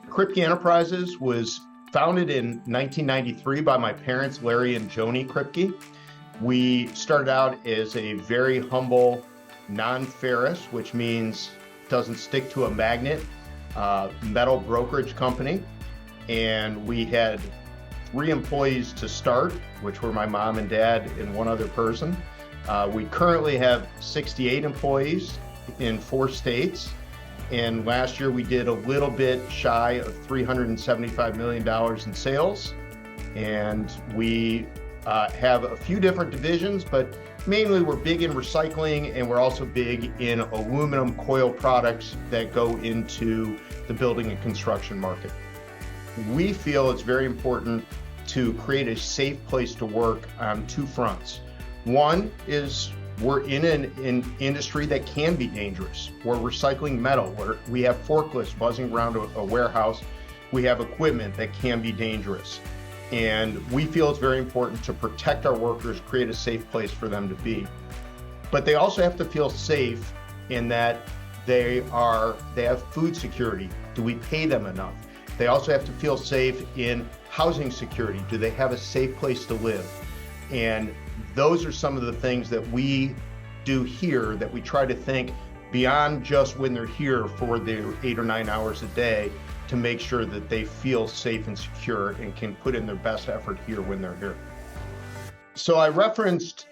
Kripke Enterprises was founded in 1993 by my parents, Larry and Joni Kripke. We started out as a very humble non-ferrous, which means doesn't stick to a magnet, metal brokerage company. And we had 3 employees to start, which were my mom and dad and one other person. We currently have 68 employees in 4 states. And last year we did a little bit shy of $375 million in sales. And we have a few different divisions, but mainly we're big in recycling, and we're also big in aluminum coil products that go into the building and construction market. We feel it's very important to create a safe place to work on 2 fronts. One is we're in an industry that can be dangerous. We're recycling metal, where we have forklifts buzzing around a warehouse. We have equipment that can be dangerous. And we feel it's very important to protect our workers, create a safe place for them to be. But they also have to feel safe in that they have food security. Do we pay them enough? They also have to feel safe in housing security. Do they have a safe place to live? And those are some of the things that we do here, that we try to think beyond just when they're here for their 8 or 9 hours a day, to make sure that they feel safe and secure and can put in their best effort here when they're here. So I referenced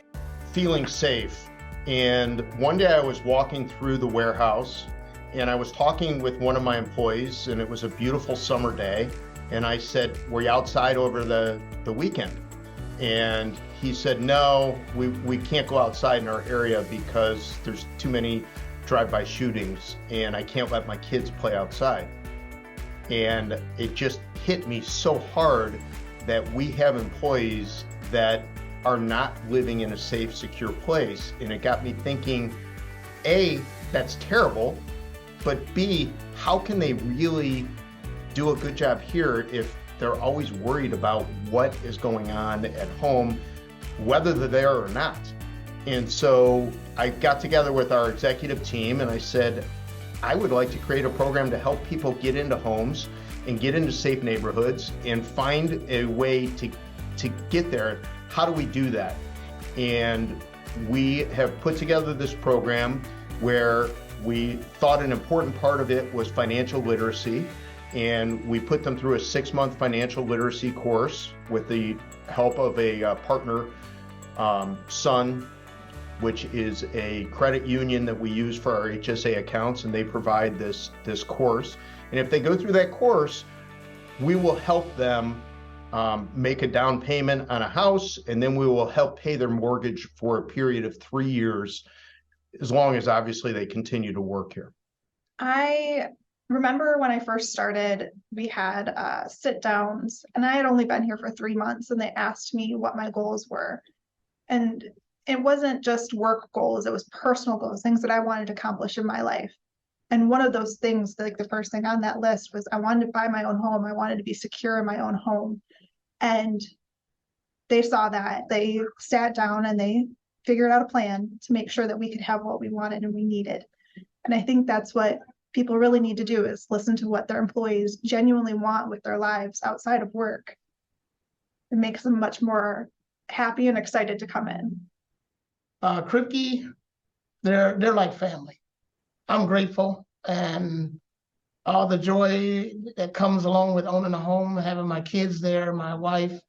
feeling safe. And one day I was walking through the warehouse and I was talking with one of my employees, and it was a beautiful summer day. And I said, "Were you outside over the weekend?" And he said, "No, we can't go outside in our area because there's too many drive-by shootings and I can't let my kids play outside." And it just hit me so hard that we have employees that are not living in a safe, secure place. And it got me thinking, A, that's terrible, but B, how can they really do a good job here if they're always worried about what is going on at home, whether they're there or not? And so I got together with our executive team and I said, I would like to create a program to help people get into homes and get into safe neighborhoods and find a way to get there. How do we do that? And we have put together this program where we thought an important part of it was financial literacy. And we put them through a 6-month financial literacy course with the help of a partner, Sun, which is a credit union that we use for our HSA accounts, and they provide this course. And if they go through that course, we will help them make a down payment on a house, and then we will help pay their mortgage for a period of 3 years, as long as obviously they continue to work here. I remember when I first started, we had sit downs, and I had only been here for 3 months, and they asked me what my goals were. And it wasn't just work goals, it was personal goals, things that I wanted to accomplish in my life. And one of those things, like the first thing on that list, was I wanted to buy my own home. I wanted to be secure in my own home. And they saw that. They sat down and they figured out a plan to make sure that we could have what we wanted and we needed. And I think that's what people really need to do, is listen to what their employees genuinely want with their lives outside of work. It makes them much more happy and excited to come in. Kripke, they're like family. I'm grateful, and all the joy that comes along with owning a home, having my kids there, my wife,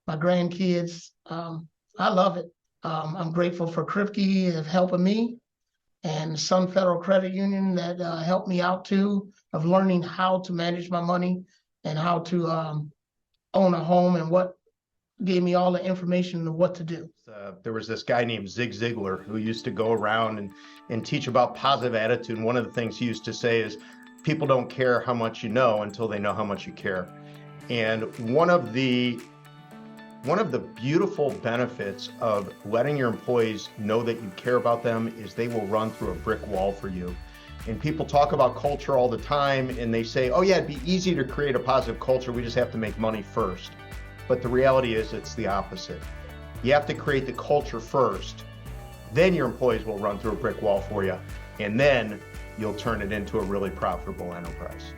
my grandkids. I love it. I'm grateful for Kripke of helping me, and Sun Federal Credit Union that helped me out too, of learning how to manage my money and how to own a home, and what gave me all the information of what to do. There was this guy named Zig Ziglar who used to go around and teach about positive attitude. And one of the things he used to say is, people don't care how much you know until they know how much you care. And one of the beautiful benefits of letting your employees know that you care about them is they will run through a brick wall for you. And people talk about culture all the time, and they say, oh yeah, it'd be easy to create a positive culture, we just have to make money first. But the reality is it's the opposite. You have to create the culture first, then your employees will run through a brick wall for you, and then you'll turn it into a really profitable enterprise.